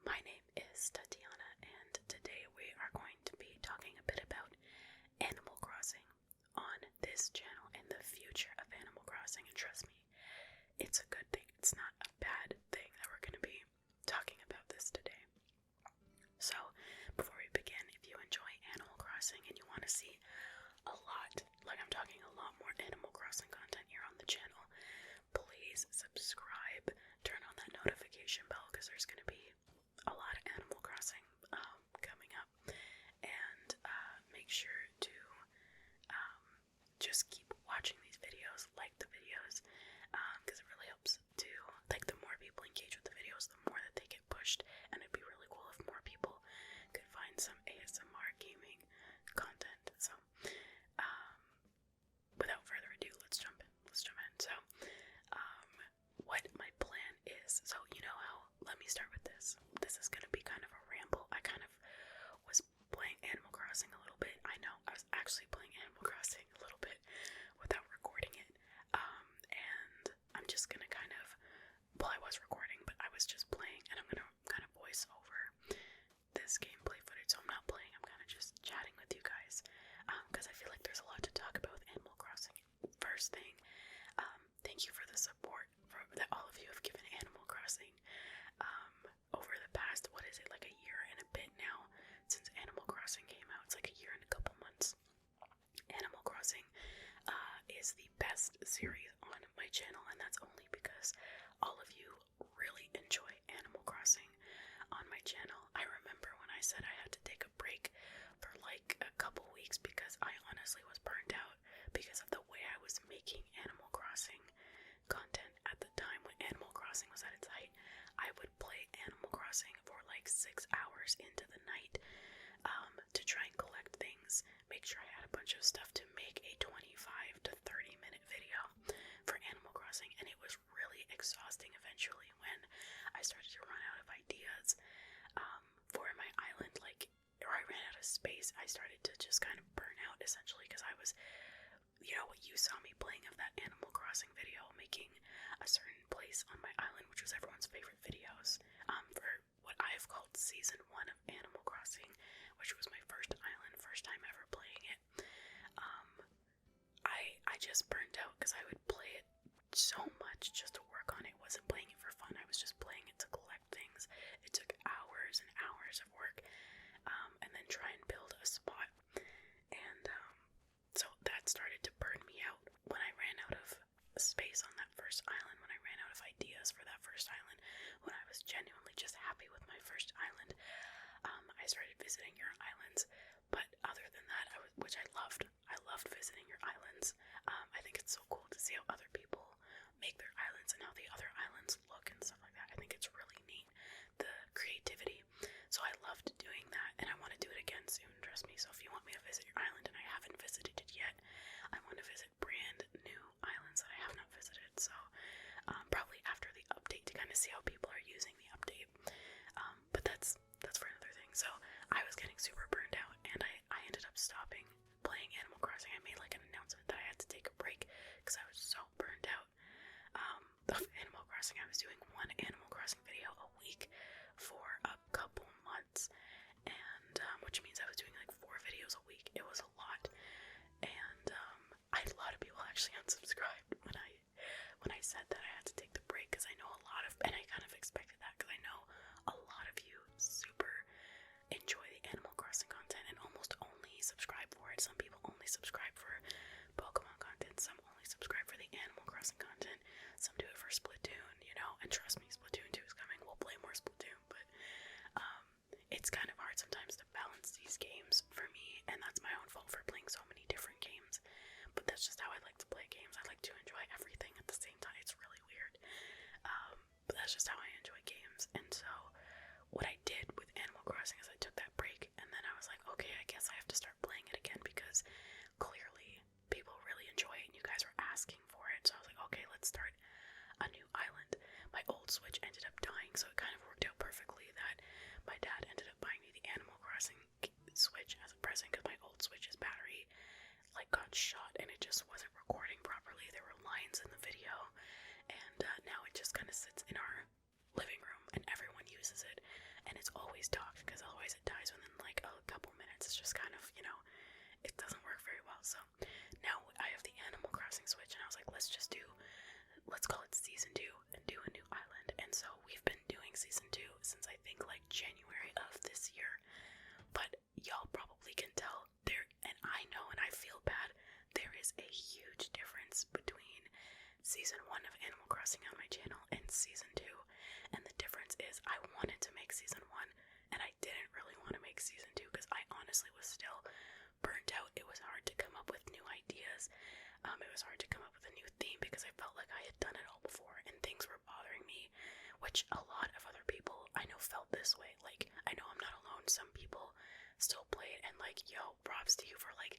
My name is Tatiana, and today we are going to be talking a bit about Animal Crossing on this channel and the future of Animal Crossing. And trust me, it's a good thing. It's not a bad thing that we're going to be talking about this today. So, before we begin, if you enjoy Animal Crossing and you want to see a lot, like I'm talking a lot more Animal Crossing content here on the channel, please subscribe, turn on that notification bell because there's going to be a lot of Animal Crossing coming up, and make sure to just keep watching these videos, like the videos, because it really helps to, like, the more people engage with the videos, the more that they get pushed, and it'd be really cool if more people could find some ASMR gaming content. So, without further ado, let's jump in. So, what my plan is, so you know how, let me start with this. This is going to be kind of a ramble. I kind of was playing Animal Crossing a little bit. I know, I was actually playing Animal Crossing a little bit without recording it. And I'm just going to kind of, well, I was recording, but I was just playing, and I'm going to kind of voice over this gameplay footage. So I'm not playing, I'm kind of just chatting with you guys, because I feel like there's a lot to talk about with Animal Crossing. First thing, thank you for the support that all of you have given Animal Crossing over the past, what is it, like a year and a bit now since Animal Crossing came out. It's like a year and a couple months. Animal Crossing is the best series on my channel, and that's only because all of you really enjoy Animal Crossing on my channel. I remember when I said I had to take a break for like a couple weeks because I honestly was burned out because of the way I was making Animal Crossing content at the time when Animal Crossing was at its height. I would play Animal Crossing for like 6 hours into the night to try and collect things, make sure I had a bunch of stuff to make a 25 to 30 minute video for Animal Crossing, and it was really exhausting eventually when I started to run out of ideas for my island, or I ran out of space. I started to just kind of burn out essentially because I was, you know, what you saw me playing of that Animal Crossing video, making a certain place on my island, which was everyone's favorite videos, for what I've called Season 1 of Animal Crossing, which was my first island, first time ever playing it. I just burned out because I would play it so much just to work on it. I wasn't playing it for fun, I was just playing it to collect things. It took hours and hours of work, and then try and build a spot. And so that started to burn me out when I ran out of space on that first island, when I ran out of ideas for that first island, when I was genuinely just happy with my first island. I started visiting your islands, but other than that, which I loved visiting your islands. I think it's so cool to see how other people make their islands and how the other islands look and stuff like that. I think it's really neat, the creativity. So I loved doing that, and I want to do it again soon, trust me. So if you want me to visit your island and I haven't visited it yet, I want to visit brand new islands that I have not visited. So probably after the update to kind of see how people are using the update. But that's for another thing. So I was getting super burned out, and I ended up stopping playing Animal Crossing. I made like an announcement that I had to take a break because I was so burned out of Animal Crossing. I was doing one Animal Crossing video a week for a couple months, and which means I was doing like 4 videos a week. It was a lot, and I had a lot of people actually unsubscribed when I said that I had to take the break, because I know a lot of, and I kind of expected that because I know a lot of you super enjoy the Animal Crossing content and almost only subscribe for it. Some people only subscribe for Pokemon content, some only subscribe for the Animal Crossing content, some do it for Splatoon, you know, and trust me, Splatoon 2 is coming. We'll play more Splatoon, but it's kind of hard sometimes to balance these games for me, and that's my own fault for playing so many different games. But that's just how I like to play games. I like to enjoy everything at the same time. It's really weird. But that's just how I enjoy games. And so what I did with Animal Crossing is I took that break, and then I was like, okay, I guess I have to start playing it again because clearly people really enjoy it and you guys are asking for it. So I was like, okay, let's start a new island. My old Switch ended up dying, so it kind of worked out perfectly that my dad ended up buying me the Animal Crossing Switch as a present, because my old Switch's battery like got shot and it just wasn't recording properly. There were lines in the video, and now it just kind of sits in our living room and everyone uses it, and it's always talked, because otherwise it dies within like a couple minutes. It's just kind of, you know, it doesn't work very well. So now I have the Animal Crossing Switch, and I was like, let's call it Season 2 and do a new island. And so we've been doing Season 2 since I think like January of this year. But y'all probably can tell there, and I know and I feel bad, there is a huge difference between Season 1 of Animal Crossing on my channel and Season 2. And the difference is I wanted to make Season 1 and I didn't really want to make Season 2 because I honestly was still burnt out. It was hard to come up with new ideas. It was hard to come up with a new theme because I felt like I had done it all before and things were bothering me, which a lot of other people I know felt this way. Like, I know I'm not alone. Some people still play it, and like, yo, props to you for like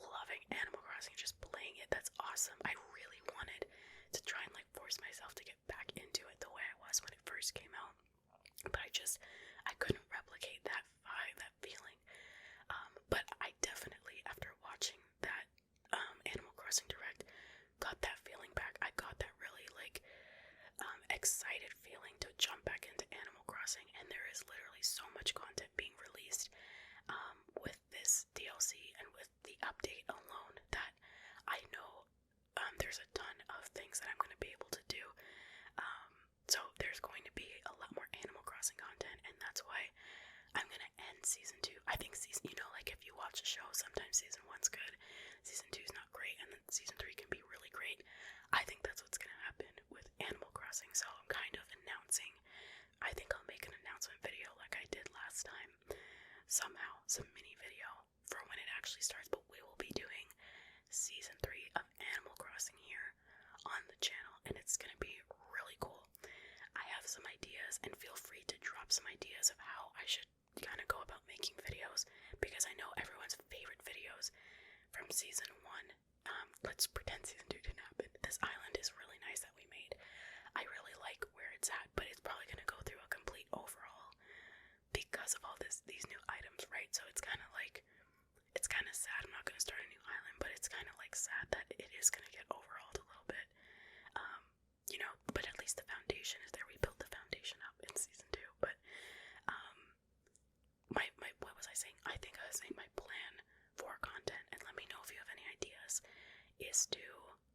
loving Animal Crossing, just playing it. That's awesome. I really wanted to try and like force myself to get back into it the way I was when it first came out, but I couldn't replicate that vibe, that feeling. But I definitely, after watching that Animal Crossing Direct, got that feeling back. I got that really like excited feeling to jump back into Animal Crossing, and there is literally so much content being released with this DLC and with the update alone that I know there's a ton of things that I'm going to be able to do. So there's going to be a lot more Animal Crossing content, and that's why I'm going to end Season 2. I think you know, like if you watch a show, sometimes Season 1's good, Season 2's not great, and then Season 3 can be really great. I think that's what's going to happen with Animal Crossing, so I'm kind of announcing, I think I'll make an announcement video like I did last time, somehow, some mini video for when it actually starts, but we will be doing Season 3 of Animal Crossing here on the channel, and it's going to be really cool. I have some ideas, and feel free to drop some ideas of how I should kind of go about making videos, because I know everyone's favorite videos from Season 1. Let's pretend Season 2 didn't happen. This island is really nice that we made. I really like where it's at, but it's probably going to go through a complete overhaul because of all these new items, right? So it's kind of like, it's kind of sad. I'm not going to start a new island, but it's kind of like sad that it is going to get overhauled a little bit. You know, but at least the foundation is there. We built the foundation up in Season 2, but what was I saying? I think I was saying my plan for content, and let me know if you have any ideas, is to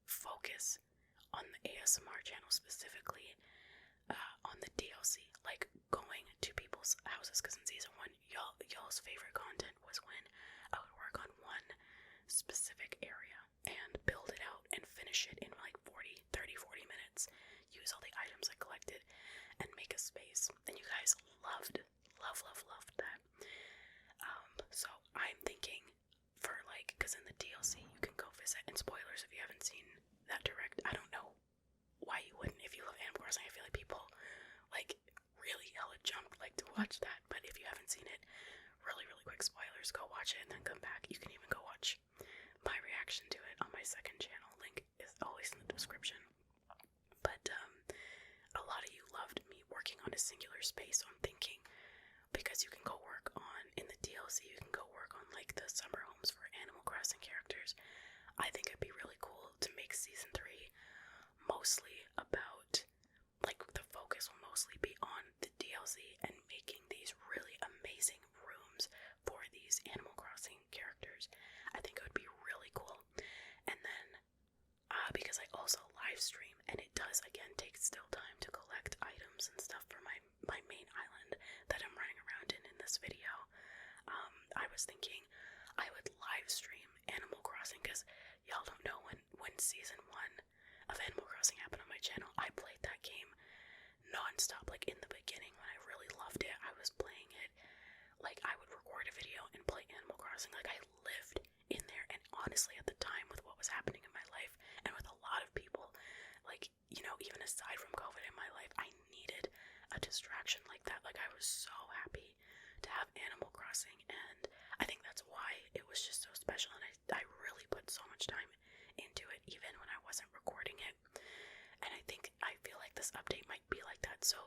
focus on the ASMR channel, specifically on the DLC, like going to people's houses, because in Season 1, y'all's favorite content was when I would work on one specific area and build it out and finish it in like 40 minutes, use all the items I collected, and make a space, and you guys loved that. So I'm thinking for like, because in the DLC you can go visit, and spoilers if you haven't seen that direct, I don't know why you wouldn't. If you love Animal Crossing, I feel like people like really hella jumped like to watch that, but if you haven't seen it, really quick spoilers, go watch it and then come back. You can even go watch my reaction to it on my second channel, link is always in the description. But a lot of you loved me working on a singular space, so I'm thinking, because you can go work on, in the DLC, you can go work on like the summer homes for Animal Crossing characters. I think it'd be really cool to make Season 3 mostly about, like, the focus will mostly be on the DLC and making these really amazing rooms for these Animal Crossing characters. I think it would be really cool. And then, because I also live stream, and it does, again, take still time to collect items and stuff for my main island that I'm running around in this video, I was thinking I would live stream Animal Crossing, because y'all don't know, when Season 1 of Animal Crossing happened on my channel, I played that game non-stop. Like, in the beginning, when I really loved it, I was playing it, like, I would record a video and play Animal Crossing, like, I lived in there. And honestly, at the time, with what was happening in my life, and with a lot of people, like, you know, even aside from COVID in my life, I needed a distraction like that. Like, I was so happy to have Animal Crossing, and I think that's why it was just so special, and I really put so much time into it, even when I wasn't recording it. And I feel like this update might be like that. So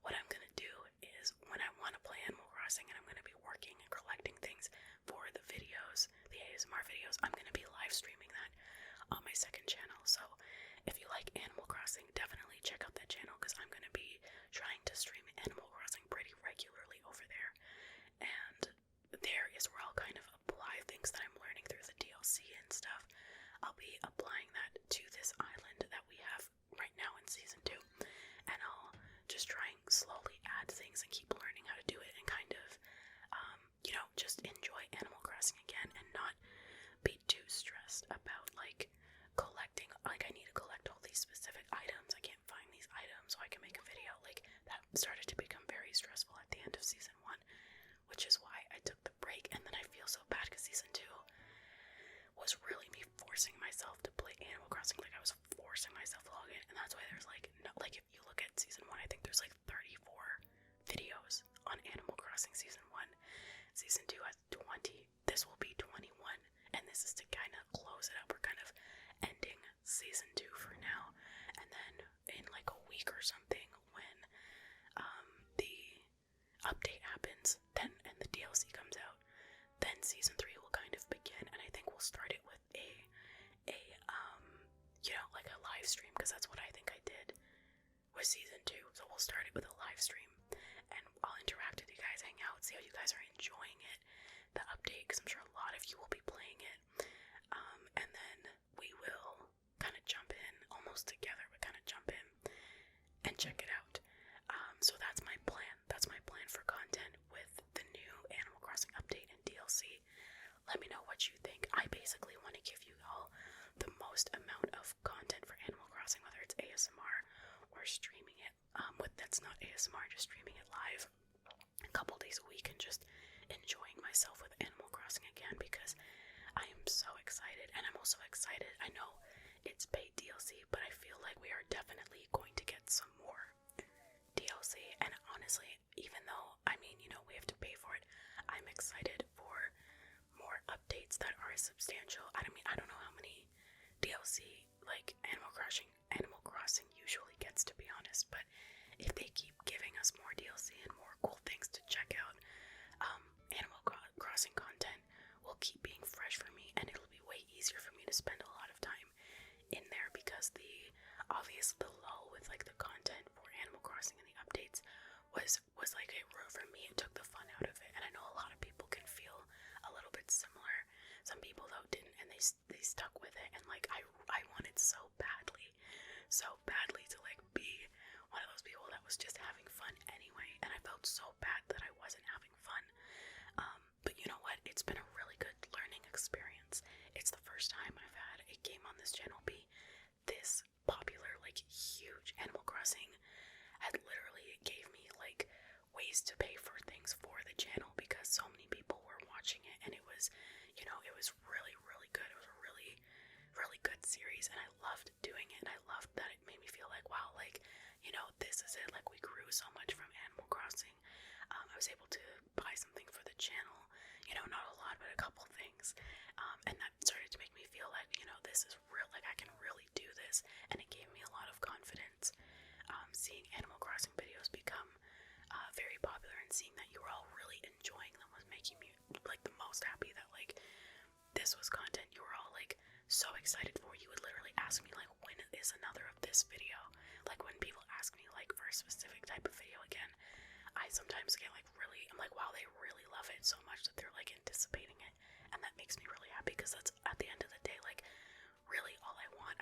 what I'm gonna do is, when I want to play Animal Crossing and I'm gonna be working and collecting things for the videos, the ASMR videos, I'm gonna be live streaming that on my second channel. So if you like Animal Crossing, definitely check out that channel, because I'm gonna be trying to stream Animal Crossing pretty regularly over there. be applying that to this island that we have right now in season 2, and I'll just try and slowly add things and keep learning how to do it, and kind of just enjoy Animal Crossing again and not be too stressed about like collecting. Like, I need to collect all these specific items. I can't find these items so I can make a video. Like, that started to become very stressful at the end of season 1, which is why I took the break. And then I feel so bad because season 2 was really me forcing myself to play Animal Crossing. Like, I was forcing myself to log in, and that's why there's like no, like, if you look at season 1, I think there's like 34 videos on Animal Crossing season 1. Season 2 has 20. This will be 21, and this is to kind of close it up. We're kind of ending season 2 for now, and then in like a week or something, when the update happens, then and the DLC comes out, then season 3 will kind of begin, and I think we'll start it with a like a live stream, because that's what I think I did with season 2. So we'll start it with a live stream, and I'll interact with you guys, hang out, see how you guys are enjoying it, the update, because I'm sure a lot of you will be playing it, and then we will kind of jump in, almost together, but kind of jump in and check it out. So that's my plan. That's my plan for content with the new Animal Crossing update and DLC. Let me know what you think. I basically want to give you all the most amount of content for Animal Crossing, whether it's ASMR or streaming it, that's not ASMR, just streaming it live a couple days a week and just enjoying myself with Animal Crossing again, because I am so excited. And I'm also excited, I know it's paid DLC, but I feel like we are definitely going to get some more DLC. And honestly, even though, we have to pay for it, I'm excited for more updates that are substantial. I don't know how many DLC like Animal Crossing usually gets, to be honest, but if they keep giving us more DLC and more cool things to check out, Animal Crossing content will keep being fresh for me, and it'll be way easier for me to spend a lot of time in there, because the lull with like the content for Animal Crossing and the updates was like a room for me. It took the fun out of it, and I know a lot of people can feel a little bit similar. Some people though didn't, and they stuck with it, and like I wanted so badly to like be one of those people that was just having fun anyway, and I felt so bad that I wasn't having fun. But you know what? It's been a really good learning experience. It's the first time I've had a game on this channel be this popular, like huge. Animal Crossing had literally gave me like ways to pay for things for the channel, because so many people were watching it, and it was really, really good. It was a really, really good series, and I loved doing it, and I loved that it made me feel like, wow, like, this is it. Like, we grew so much from Animal Crossing. I was able to buy something for the channel, not a lot, but a couple things, and that started to make me feel like, this is real, like I can really do this, and it gave me a lot of confidence. Seeing Animal Crossing videos become very popular, and seeing that you were all really enjoying them was making me like the most happy that like this was content you were all like so excited for. You would literally ask me like, when is another of this video? Like, when people ask me like for a specific type of video again, I sometimes get like really, I'm like, wow, they really love it so much that they're like anticipating it, and that makes me really happy, because that's at the end of the day like really all I want.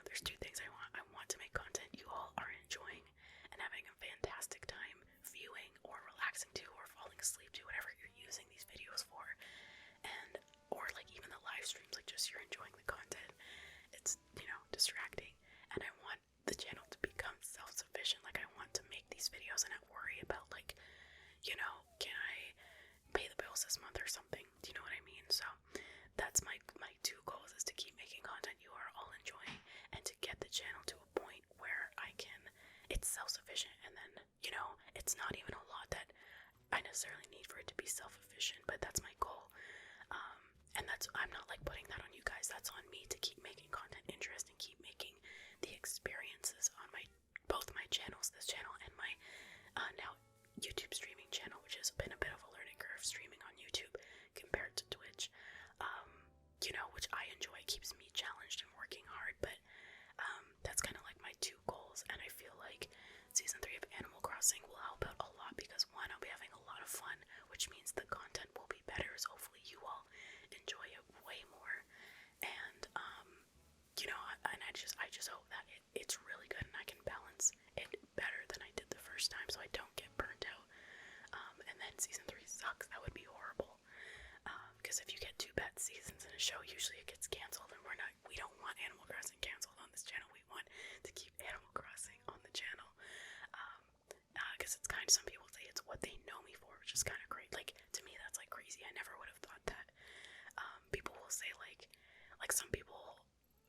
There's two things I want. I want to make content you all are enjoying and having a fantastic time viewing or relaxing to or falling asleep to, whatever you're using these videos for, and or like even the live streams, like just you're enjoying the content. It's distracting, and I want the channel to become self-sufficient. Like, I want to make these videos and not worry about like, can I pay the bills this month or something? Do you know what I mean? So that's my two goals, is to keep making content you are all enjoying, and to get the channel to a point where it's self-sufficient, and then it's not even a lot that I necessarily need for it to be self-sufficient, but that's my goal. And I'm not like putting that on you guys, that's on me, to keep making content interesting, keep making the experiences on both my channels, this channel and my now YouTube streaming channel, which has been a bit of a learning curve, streaming on YouTube compared to Twitch, which I enjoy, keeps me challenged and working hard, but that's kind of like my two goals, and I feel like season 3 of Animal Crossing will help out a lot, because one, I'll be having a lot of fun, which means the content will be better, so hopefully you all enjoy it way more, and I just hope that it's really good and I can balance it better than I did the first time, so I don't get burnt out. And then season 3 sucks. That would be horrible. Because if you get 2 bad seasons in a show, usually it gets canceled, and we don't want Animal Crossing canceled on this channel. We want to keep Animal Crossing on the channel. Because it's kind of, some people say it's what they know me for, which is kind of great. Like, to me, that's like crazy. I never would have thought that. People will say like some people,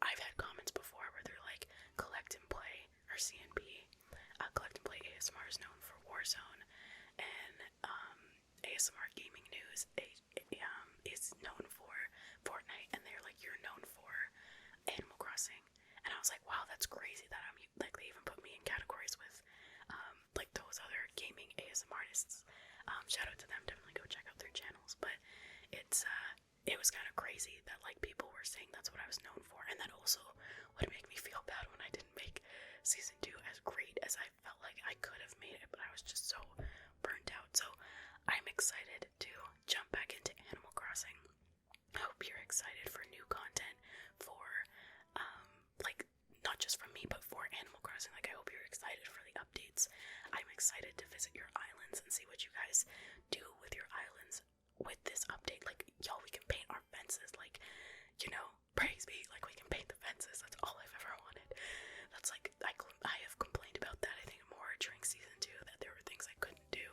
I've had comments before where they're like, Collect and Play, or CNP, Collect and Play ASMR is known for Warzone, and ASMR Gaming News is known for Fortnite, and they're like, you're known for Animal Crossing. And I was like, wow, that's crazy that I'm like, they even put me in categories with like those other gaming ASMR artists. Shout out to them, definitely go check out their channels. But it was kind of crazy that like people were saying that's what I was known for, and that also would make me feel bad when I didn't make season 2 as great as I felt like I could have made it, but I was just so burnt out. So I'm excited to jump back into Animal Crossing. I hope you're excited for new content for like not just from me but for Animal Crossing. Like, I hope you're excited for the updates. I'm excited to visit your islands and see what you guys do with your islands with this update. Like, y'all, we can paint our fences, like, you know, praise be, like, we can paint the fences. That's all I've ever wanted. That's like, I have complained about that, I think, more during season 2, that there were things I couldn't do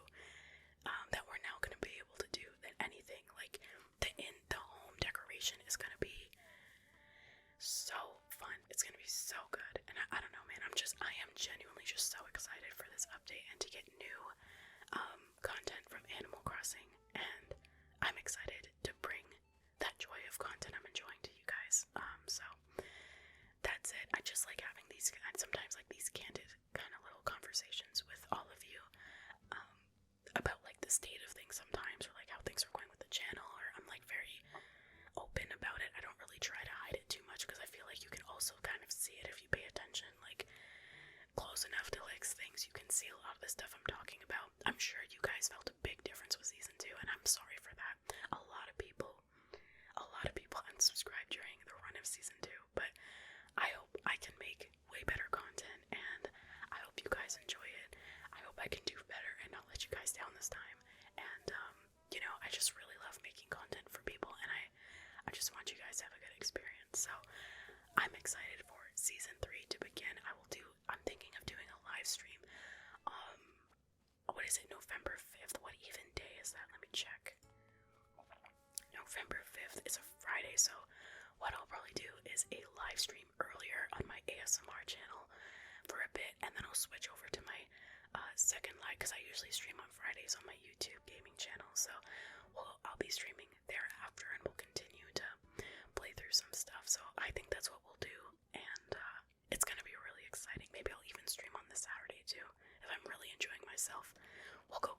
that we're now going to be able to do. Than anything, like, the home decoration is going to be so fun. It's going to be so good. And I don't know, man, I am genuinely just so excited for this update and to get new content from Animal Crossing, and I'm excited to bring that joy of content I'm enjoying to you guys. So that's it. I just like having these, sometimes like these candid kind of little conversations with all of you about like the state of things sometimes, or like how things are going with the channel, or I'm like very open about it. I don't really try to hide it too much, because I feel like you can also kind of see it if you pay attention, like close enough to like things. You can see a lot of the stuff I'm talking about. I'm sure you guys felt a big difference with season 2, and I'm sorry for that. A lot of people unsubscribed during the run of season 2, but I hope I can make way better content, and I hope you guys enjoy it. I hope I can do better and not let you guys down this time. And you know, I just really love making content for people, and I just want you guys to have a good experience. So I'm excited for season 3 to begin. I'm thinking of doing a live stream. What is it, November 5th? What even day is that? Let me check. November 5th is a Friday, so what I'll probably do is a live stream earlier on my ASMR channel for a bit, and then I'll switch over to my second live, because I usually stream on Fridays on my YouTube gaming channel. So I'll be streaming thereafter, and we'll continue to play through some stuff. So I think that's what we'll do, and it's gonna be really exciting. Maybe I'll even stream on this Saturday too if I'm really enjoying myself. We'll go